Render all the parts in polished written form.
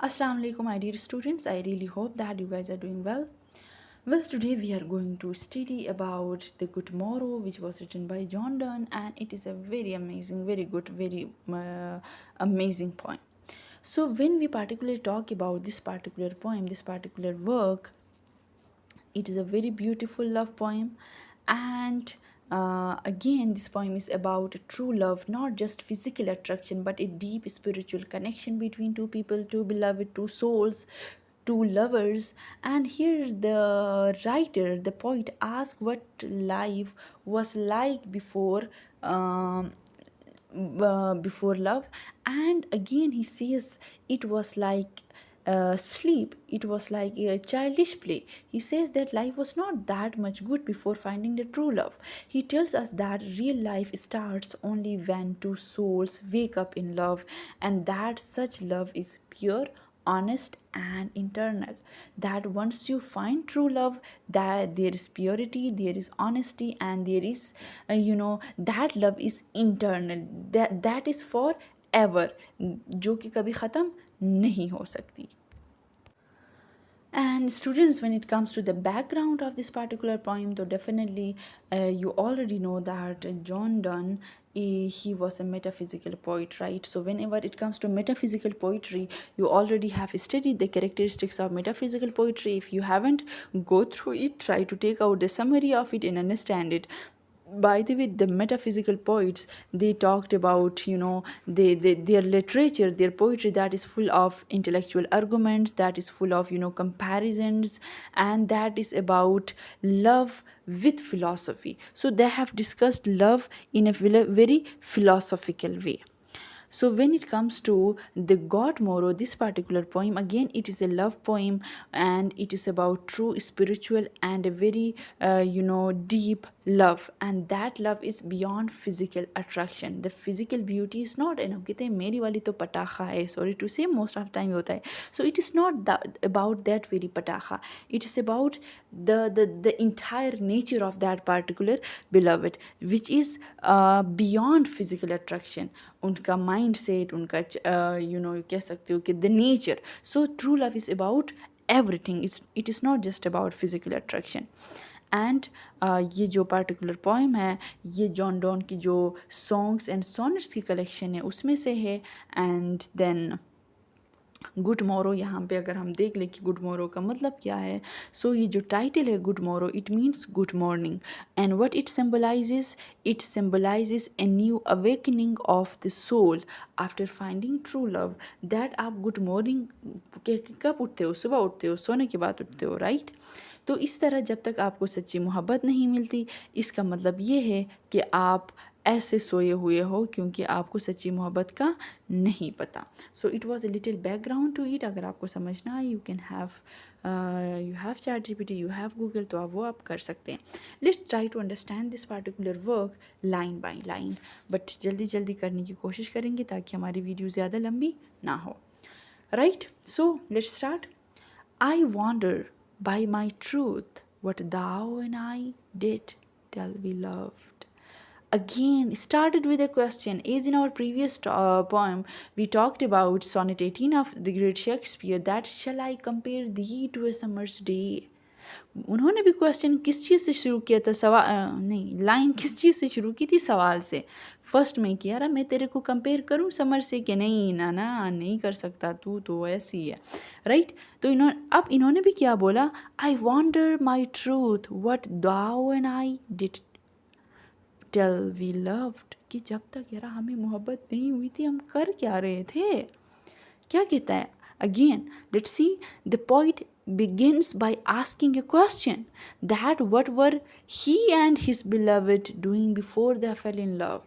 Assalamu alaikum, my dear students. I really hope that you guys are doing well. Well, today we are going to study about The Good Morrow, which was written by John Donne, and it is a very amazing, very good, very amazing poem. So, when we particularly talk about this particular poem, this particular work, it is a very beautiful love poem, and again, this poem is about true love, not just physical attraction, but a deep spiritual connection between two people, two beloved, two souls, two lovers. And here, the writer, the poet, asks what life was like um, before love, and again he says it was like sleep, it was like a childish play. He says that life was not that much good before finding the true love. He tells us that real life starts only when two souls wake up in love, and that such love is pure, honest and internal. That once you find true love, that there is purity, there is honesty, and there is that love is internal, that is for ever, जो कि कभी ख़त्म नहीं हो सकती. And students, when it comes to the background of this particular poem, though definitely you already know that John Donne, he was a metaphysical poet, right? So whenever it comes to metaphysical poetry, you already have studied the characteristics of metaphysical poetry. If you haven't, go through it, try to take out the summary of it and understand it. By the way, the metaphysical poets, they talked about, their literature, their poetry, that is full of intellectual arguments, that is full of comparisons, and that is about love with philosophy. So they have discussed love in a very philosophical way. So when it comes to the God Moro, this particular poem, again it is a love poem, and it is about true spiritual and a very deep love, and that love is beyond physical attraction. The physical beauty is not enough. कहते हैं मेरी वाली तो पटाखा है, sorry to say, most of the time होता है. So it is not that, about that very पटाखा. It is about the entire nature of that particular beloved, which is beyond physical attraction. उनका माइंड सेट, उनका कह सकते हो कि the nature. So true love is about everything, it is not just about physical attraction. And ये जो particular poem है, ये जॉन डॉन की जो सॉन्ग्स एंड सॉनेट्स की कलेक्शन है उसमें से है. एंड देन गुड मोरो, यहाँ पे अगर हम देख लें कि गुड मोरो का मतलब क्या है. सो ये जो टाइटल है good morrow, it means good morning, and what it symbolises a new awakening of the soul after finding true love. That आप गुड मॉर्निंग कब उठते हो? सुबह उठते हो, सोने के बाद उठते हो, राइट? तो इस तरह जब तक आपको सच्ची मोहब्बत नहीं मिलती, इसका मतलब ये है कि आप ऐसे सोए हुए हो क्योंकि आपको सच्ची मोहब्बत का नहीं पता. So it was a little background to it. अगर आपको समझना है, you have ChatGPT, you have Google, तो आप वो आप कर सकते हैं. Let's try to understand this particular work line by line, but जल्दी जल्दी करने की कोशिश करेंगे ताकि हमारी वीडियो ज़्यादा लंबी ना हो, right? So let's start. I wonder by my truth what thou and I did till we loved. Again, started with a question. As in our previous poem, we talked about Sonnet 18 of the great Shakespeare, that shall I compare thee to a summer's day. उन्होंने भी question किस चीज़ से शुरू किया था? नहीं, line किस चीज़ से शुरू की थी? सवाल से. फर्स्ट में किया रहा मैं तेरे को कंपेयर करूँ समर से, कि नहीं ना ना नहीं कर सकता, तू तो ऐसी है, राइट? तो इन्होंने भी क्या बोला? I wonder my troth what thou and I did till we loved. कि जब तक यार हमें मोहब्बत नहीं हुई थी, हम कर क्या रहे थे? क्या कहता है? Again, let's see. The poet begins by asking a question, that what were he and his beloved doing before they fell in love.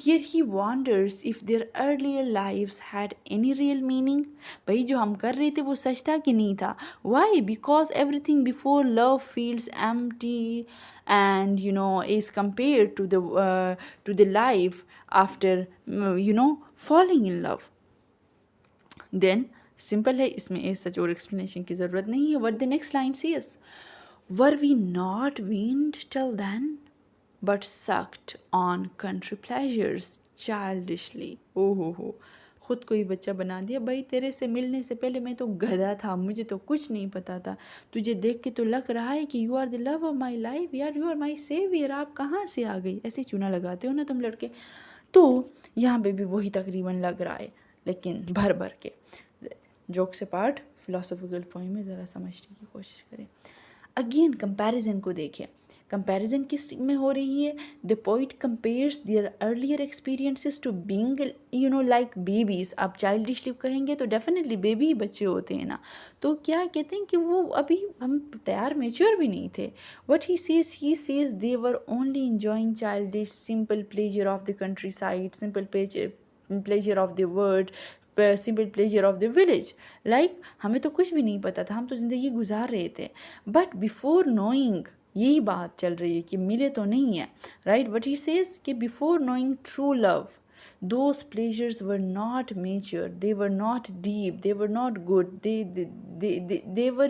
Here he wonders if their earlier lives had any real meaning. भाई जो हम कर रहे थे वो सच था कि नहीं था? Why? Because everything before love feels empty, and is compared to the life after falling in love. Then simple है, इसमें ए सच और एक्सप्लेनेशन की ज़रूरत नहीं है. What the next line says, were we not weaned till then but sucked on country pleasures childishly. Oh ho ho, ख़ुद को ही बच्चा बना दिया। भाई तेरे से मिलने से पहले मैं तो गधा था, मुझे तो कुछ नहीं पता था, तुझे देख के तो लग रहा है कि you are the love of my life यार, यू आर माई सेवियर, आप कहाँ से आ गई, ऐसे चूना लगाते हो ना तुम लड़के। तो यहाँ पे भी वही तकरीबन लग रहा है, लेकिन भर भर के। जोक से पार्ट, फिलोसॉफिकल पॉइंट में ज़रा समझने की कोशिश करें। अगेन कंपैरिजन को देखें, कंपैरिजन किस में हो रही है? The poet compares their earlier experiences to being like babies. आप चाइल्डिशली कहेंगे तो डेफिनेटली बेबी ही बच्चे होते हैं ना, तो क्या कहते हैं कि वो अभी हम तैयार मेच्योर भी नहीं थे। What he says they were only enjoying childish simple pleasure of the country side, simple pleasure of the world, simple pleasure of the village. Like हमें तो कुछ भी नहीं पता था, हम तो ज़िंदगी गुजार रहे थे। बट बिफोर नोइंग, यही बात चल रही है कि मिले तो नहीं है, राइट। वट ही सेज कि before knowing true love, those pleasures were not mature, they were not deep, they were not good, they were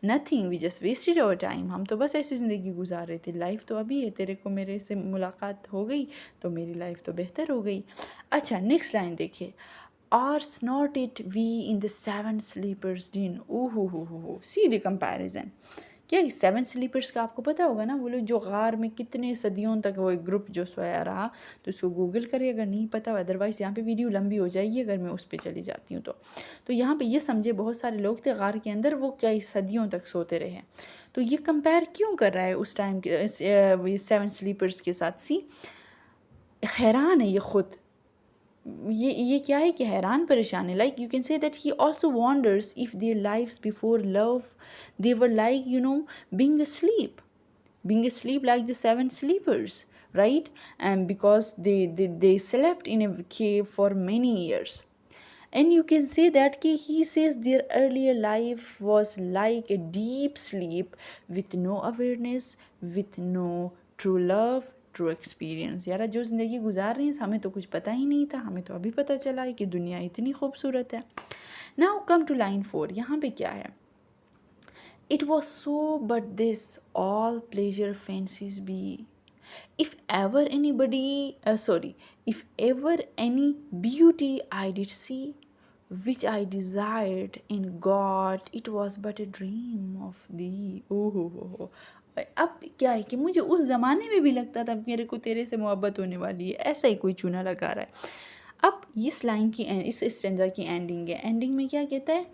nothing, we just wasted our time। हम तो बस ऐसी ज़िंदगी गुजार रहे थे, लाइफ तो अभी है, तेरे को मेरे से मुलाकात हो गई तो मेरी लाइफ तो बेहतर हो गई। अच्छा नेक्स्ट लाइन देखिए, or snort it we in the seven sleepers din। ओहो, सी द कंपैरिजन। क्या सेवन स्लीपर्स का आपको पता होगा ना, वो लोग जो गार में कितने सदियों तक वो एक ग्रुप जो सोया रहा, तो इसको गूगल करिए अगर नहीं पता हो, अदरवाइज़ यहाँ पे वीडियो लंबी हो जाएगी अगर मैं उस पर चली जाती हूँ तो यहाँ पे ये समझे बहुत सारे लोग थे गार के अंदर, वो कई सदियों तक सोते रहे। तो ये कंपेयर क्यों कर रहा है उस टाइम के सेवन स्लीपर्स के साथ? सी हैरान है ये खुद, ये क्या है कि हैरान परेशान है। Like you can say that he also wonders if their lives before love they were like being asleep like the seven sleepers, right? And because they slept in a cave for many years. And you can say that he says their earlier life was like a deep sleep with no awareness, with no true love, true experience. यार जो ज़िंदगी गुजार रही है हमें तो कुछ पता ही नहीं था, हमें तो अभी पता चला है कि दुनिया इतनी खूबसूरत है। नाउ कम टू लाइन 4, यहाँ पे क्या है? It was so but this all pleasure fancies be, if ever any beauty I did see, which I desired in God, it was but a dream of thee। ओहो, अब क्या है कि मुझे उस ज़माने में भी लगता था मेरे को तेरे से मोहब्बत होने वाली है, ऐसा ही कोई चूना लगा रहा है। अब इस लाइन की इस स्टैंजा की एंडिंग है, एंडिंग में क्या कहता है?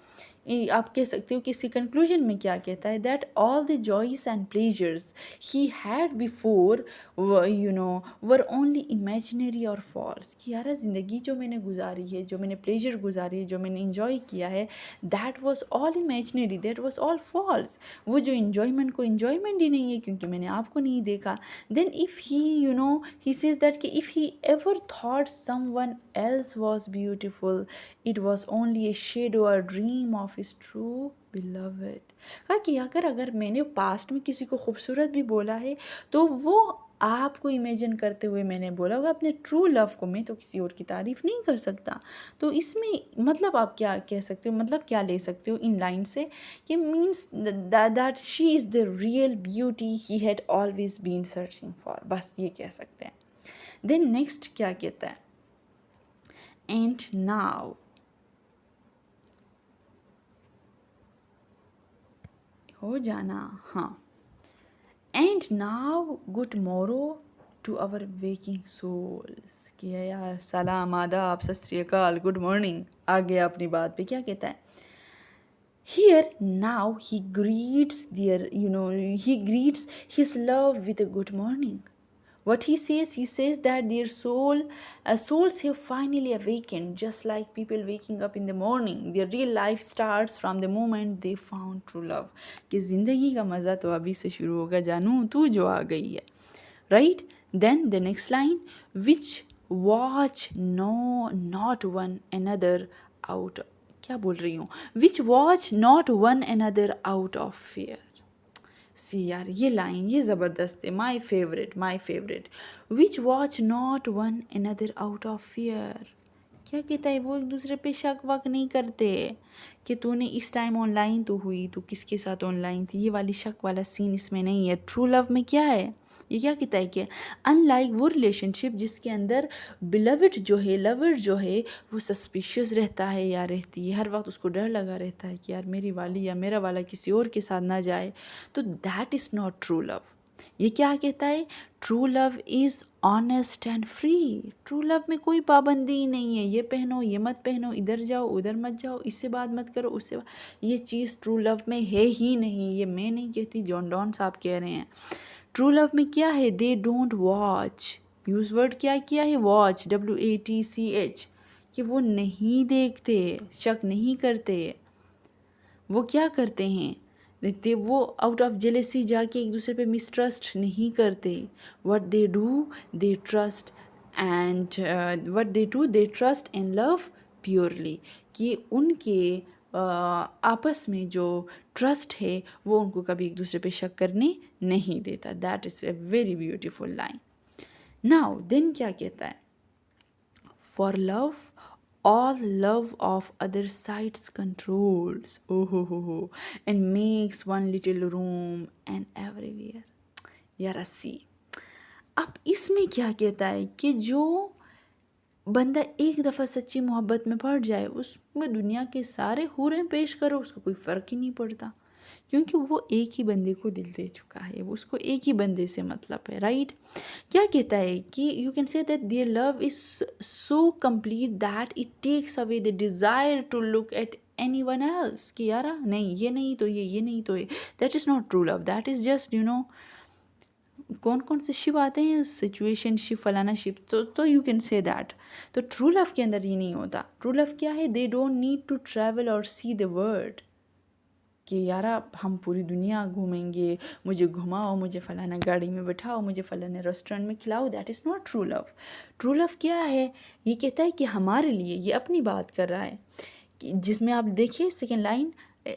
आप कह सकते हो कि इसके कंक्लूजन में क्या कहता है? That all the joys and pleasures he had before were only imaginary और फॉल्स। कि यार ज़िंदगी जो मैंने गुजारी है, जो मैंने प्लेजर गुजारी है, जो मैंने इन्जॉय किया है, that was all imaginary, that was all false. वो जो इन्जॉयमेंट को इन्जॉयमेंट ही नहीं है क्योंकि मैंने आपको नहीं देखा। Then if he says that कि if he ever thought someone else was beautiful, it was only a shadow or dream of his true beloved। कहा कि अगर मैंने पास्ट में किसी को खूबसूरत भी बोला है तो वो आपको इमेजिन करते हुए मैंने बोला होगा, अपने ट्रू लव को मैं तो किसी और की तारीफ़ नहीं कर सकता। तो इसमें मतलब आप क्या कह सकते हो, मतलब क्या ले सकते हो इन लाइन से कि means that she is the real beauty he had always been searching for, बस ये कह सकते हैं। देन नेक्स्ट क्या कहता है? And now, हो जाना, हाँ। And now good morrow to our waking souls। कि यार सलाम, आदाब, सत श्री अकाल, गुड मॉर्निंग। आगे अपनी बात पे क्या कहता है? Here now he greets his love with a good morning। What he says that their souls have finally awakened, just like people waking up in the morning। Their real life starts from the moment they found true love। कि ज़िंदगी का मज़ा तो अभी से शुरू होगा जानू, तू जो आ गई है, right? Then the next line, which watch not one another out, क्या बोल रही हूँ? Which watch not one another out of fear। सी यार ये लाइन ये ज़बरदस्त है, my favourite. Which watch not one another out of fear. क्या कहता है? वो एक दूसरे पे शक वक नहीं करते कि तूने इस टाइम ऑनलाइन तो हुई, तू किसके साथ ऑनलाइन थी, ये वाली शक वाला सीन इसमें नहीं है। ट्रू लव में क्या है? ये क्या कहता है कि अनलाइक वो रिलेशनशिप जिसके अंदर बिलवड जो है, लवर जो है, वो सस्पिशियस रहता है या रहती है, हर वक्त उसको डर लगा रहता है कि यार मेरी वाली या मेरा वाला किसी और के साथ ना जाए, तो that is not true love. ये क्या कहता है? True love is honest and free. True love में कोई पाबंदी ही नहीं है, ये पहनो ये मत पहनो, इधर जाओ उधर मत जाओ, इससे बात मत करो उससे ये चीज़ ट्रू लव में है ही नहीं। ये मैं नहीं कहती, जॉन डॉन साहब कह रहे हैं। ट्रू लव में क्या है? They don't watch, use word क्या किया है? वॉच, WATCH, कि वो नहीं देखते, शक नहीं करते। वो क्या करते हैं? देखते वो आउट ऑफ जेलेसी जाके एक दूसरे पे मिसट्रस्ट नहीं करते। What they do, they trust and they trust and love purely, कि उनके आपस में जो ट्रस्ट है वो उनको कभी एक दूसरे पे शक करने नहीं देता। That is a very beautiful line. Now then क्या कहता है? For love, all love of other sides controls, oh ho, and makes one little room and everywhere. यार अस्सी, अब इसमें क्या कहता है कि जो बंदा एक दफ़ा सच्ची मोहब्बत में पड़ जाए, उसमें दुनिया के सारे हूरें पेश करो उसको कोई फ़र्क ही नहीं पड़ता, क्योंकि वो एक ही बंदे को दिल दे चुका है, वो उसको एक ही बंदे से मतलब है, राइट। क्या कहता है कि you can say that their love is so complete that it takes away the desire to look at anyone else, कि यार नहीं ये नहीं तो ये नहीं तो ये, that is not true love, that is just कौन कौन से शिप आते हैं, सिचुएशन शिप, फलाना शिप, तो यू कैन से दैट। तो ट्रू लव के अंदर ये नहीं होता। ट्रू लव क्या है? They don't need to travel और सी द वर्ल्ड, कि यार हम पूरी दुनिया घूमेंगे, मुझे घुमाओ, मुझे फलाना गाड़ी में बैठाओ, मुझे फलाने रेस्टोरेंट में खिलाओ, that is not true love. True love क्या है? ये कहता है कि हमारे लिए, ये अपनी बात कर रहा है, कि जिसमें आप देखिए सेकेंड लाइन,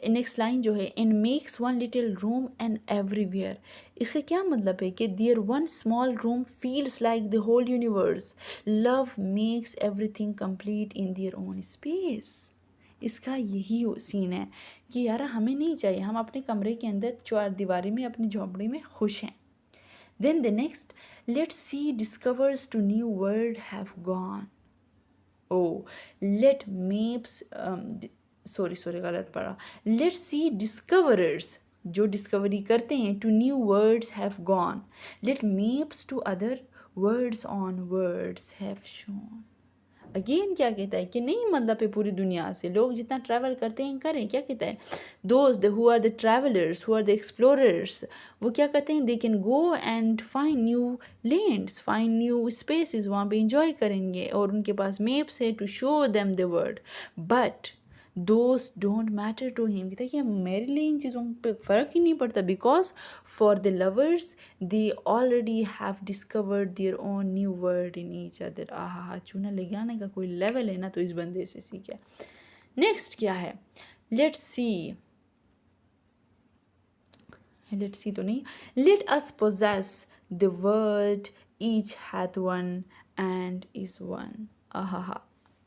नेक्स्ट लाइन जो है, and makes one little room and everywhere. इसका क्या मतलब है? कि their one small room feels like the whole universe. Love makes everything complete in their own space. इसका यही सीन है कि यार हमें नहीं चाहिए, हम अपने कमरे के अंदर चार दीवारी में अपनी झोंपड़ी में खुश हैं। Then the next, let's see discovers to new world have gone. Oh, let maps, sorry गलत पड़ा, लेट्स सी डिस्कवरर्स, जो डिस्कवरी करते हैं, to new words have gone, let maps to other words on words have shown. Again क्या कहता है कि नहीं मतलब है पूरी दुनिया से लोग जितना ट्रैवल करते हैं करें। क्या कहता है? Those who are the travellers, who are the explorers, वो क्या करते हैं? They can go and find new lands, find new spaces, वहाँ पे इंजॉय करेंगे और उनके पास मैप्स है to show them the world, but those don't matter to him. कहता है कि मेरे लिए इन चीज़ों पे फ़र्क ही नहीं पड़ता, because for the lovers they already have discovered their own new word in each other. आहा, चूना ले जाने का कोई लेवल है ना, तो इस बंदे से सीखे। नेक्स्ट क्या है? लेट्स सी तो नहीं, let us possess the world, each hath one and is one. आहा,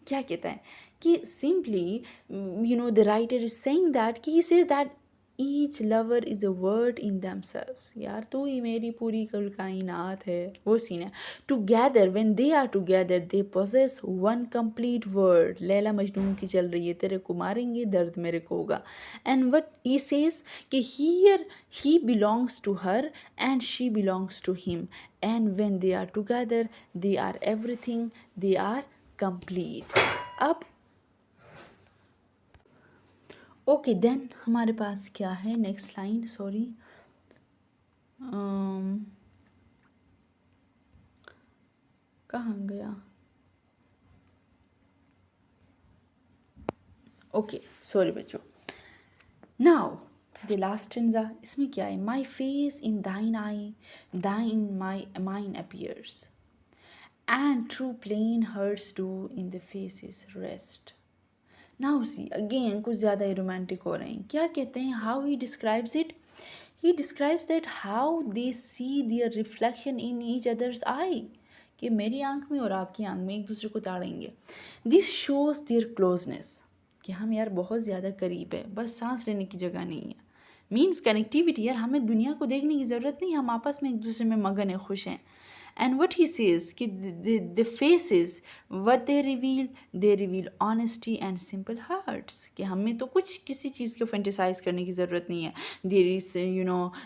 क्या कहता है कि simply the writer is saying that, कि he says that each lover is a world in themselves. यार तू ही मेरी पूरी कुल कायनात है, वो सीन है। Together, when they are together, they possess one complete world. Laila Majnun की चल रही है, तेरे को मारेंगे दर्द मेरे को होगा। एंड व्हाट ही सेज कि here he belongs to her and she belongs to him, and when they are together they are everything, they are complete. अब ओके देन हमारे पास क्या है? नेक्स्ट लाइन, सॉरी, कहाँ गया? ओके सॉरी बच्चों। Now the last stanza, इसमें क्या है? My face in thine eye, thine mine appears, and true plain hearts do in the faces rest. Now see again कुछ ज़्यादा ही रोमांटिक हो रहे हैं। क्या कहते हैं? how he describes it, he describes that how they see their reflection in each other's eye, कि मेरी आंख में और आपकी आंख में एक दूसरे को ताड़ेंगे। this shows their closeness, कि हम यार बहुत ज़्यादा करीब है, बस सांस लेने की जगह नहीं है, मीन्स कनेक्टिविटी। यार हमें दुनिया को देखने की ज़रूरत नहीं, हम आपस में एक दूसरे में मगन है, खुश हैं। एंड वट ही सेज कि the faces what they reveal honesty and simple hearts, कि हमें तो कुछ किसी चीज़ को फेंटिसाइज करने की ज़रूरत नहीं है। There is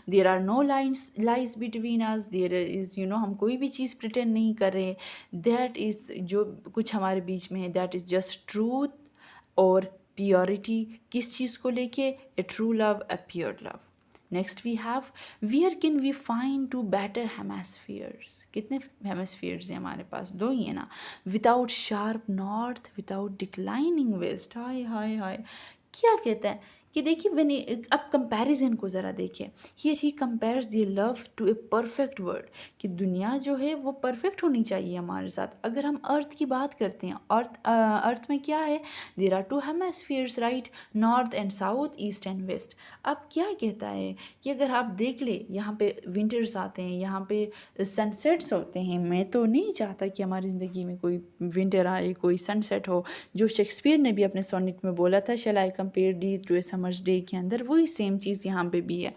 there are no lies between us, there is हम कोई भी चीज़ प्रिटेंड नहीं कर रहे। दैट इज़ जो कुछ हमारे बीच में है, दैट इज़ जस्ट ट्रूथ और प्योरिटी। किस चीज़ को लेके? A true love, a pure love. Next we have, where can we find two better hemispheres. कितने हेमस्फीयर्स हैं हमारे पास? दो ही है ना। Without sharp north, without declining west. हाय हाय हाय, क्या कहता है कि देखिए व्हेन, अब कंपैरिजन को ज़रा देखिए। Here he compares the love to a perfect world, कि दुनिया जो है वो परफेक्ट होनी चाहिए हमारे साथ। अगर हम अर्थ की बात करते हैं, अर्थ में क्या है? There are two hemispheres, right, north and south, east and west. अब क्या कहता है कि अगर आप देख ले, यहाँ पे विंटर्स आते हैं, यहाँ पे सनसेट्स होते हैं। मैं तो नहीं चाहता कि हमारी ज़िंदगी में कोई विंटर आए, कोई सनसेट हो। जो शेक्सपियर ने भी अपने सोनेट में बोला था, shall I compare thee to a summer's day, के अंदर वही सेम चीज़ यहाँ पे भी है।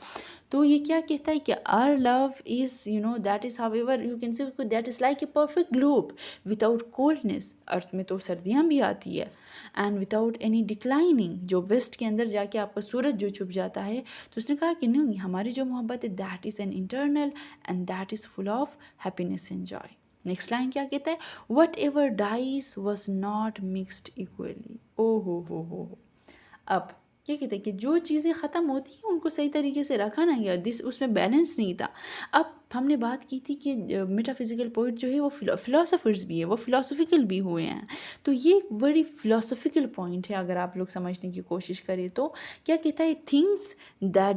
तो ये क्या कहता है कि our love is that is however you can say that is like a perfect globe without coldness. Earth में तो सर्दियाँ भी आती है। एंड विदाउट एनी डिक्लाइनिंग, जो वेस्ट के अंदर जाके आपका सूरज जो छुप जाता है। तो उसने कहा कि नहीं, हमारी जो मोहब्बत है that is an internal and that is full of happiness and joy. Next line क्या कहता है? Whatever dies was not mixed equally. ओ हो। अब क्या कहते हैं कि जो चीज़ें ख़त्म होती हैं उनको सही तरीके से रखा ना गया, दिस उसमें बैलेंस नहीं था। अब हमने बात की थी कि मेटाफिज़िकल पोइट जो है वो फ़िलासफ़र्स भी है, वो फ़िलासफ़िकल भी हुए हैं। तो ये एक बड़ी फ़िलासफ़िकल पॉइंट है अगर आप लोग समझने की कोशिश करें तो। क्या कहता है? Things that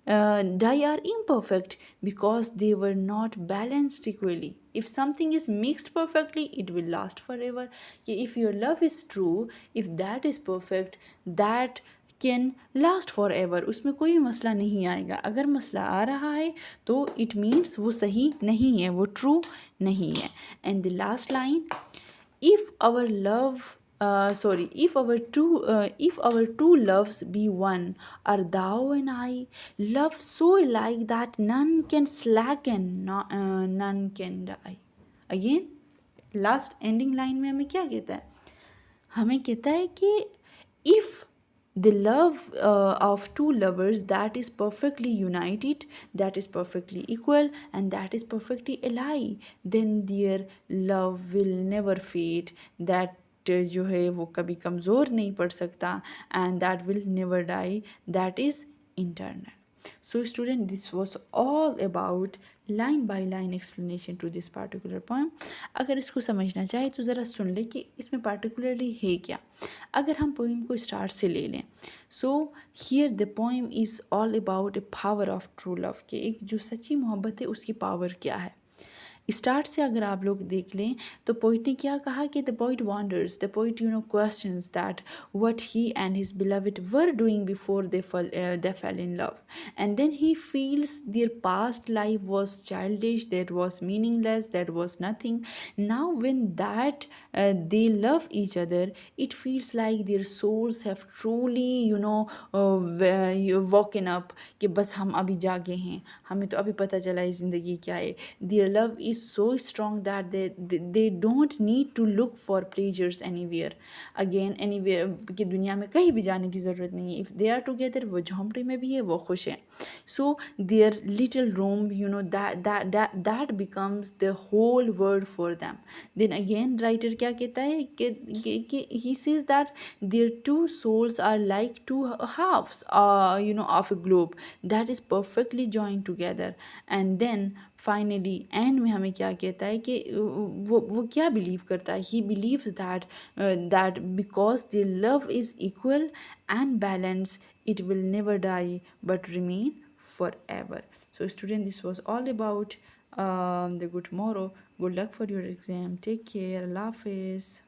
die are imperfect because they were not balanced equally. If something is mixed perfectly, it will last forever. कि if your love is true, if that is perfect, that can last for ever, उसमें कोई मसला नहीं आएगा। अगर मसला आ रहा है तो इट मीन्स वो सही नहीं है, वो ट्रू नहीं है। And the last line, if our love if our two loves be one, are thou and I love so alike that none can slacken, none can die. Again, last ending line में हमें क्या कहता है? हमें कहता है कि if the love of two lovers that is perfectly united, that is perfectly equal, and that is perfectly alike, then their love will never fade, that जो है वो कभी कमज़ोर नहीं पड़ सकता, and that will never die, that is internal. So student, this was all about line by line explanation to this particular poem. अगर इसको समझना चाहे तो ज़रा सुन ले कि इसमें particularly है क्या। अगर हम पोइम को स्टार्ट से ले लें, so here the poem is all about A power of true love, के एक जो सच्ची मोहब्बत है उसकी पावर क्या है। स्टार्ट से अगर आप लोग देख लें तो पोइट ने क्या कहा कि the poet wonders, the poet questions that what he and his beloved were doing before they fell in love, and then he feels their past life was childish, that was meaningless, that was nothing. Now when that they love each other, it feels like their souls have truly woken up, कि बस हम अभी जागे हैं, हमें तो अभी पता चला है ज़िंदगी क्या है। Their love is so strong that they don't need to look for pleasures anywhere, again anywhere, कि दुनिया में कहीं भी जाने की ज़रूरत नहीं है। If they are together, वो झोंपड़ी में भी है, वो खुश हैं। So their little room, that becomes the whole world for them. Then again writer क्या कहता है कि he says that their two souls are like two halves of a globe that is perfectly joined together. And then finally and में हमें क्या कहता है कि वो क्या बिलीव करता है? He believes that because the love is equal and balance, it will never die but remain forever. So student, this was all about the good tomorrow. Good luck for your exam. Take care. Allah Hafiz.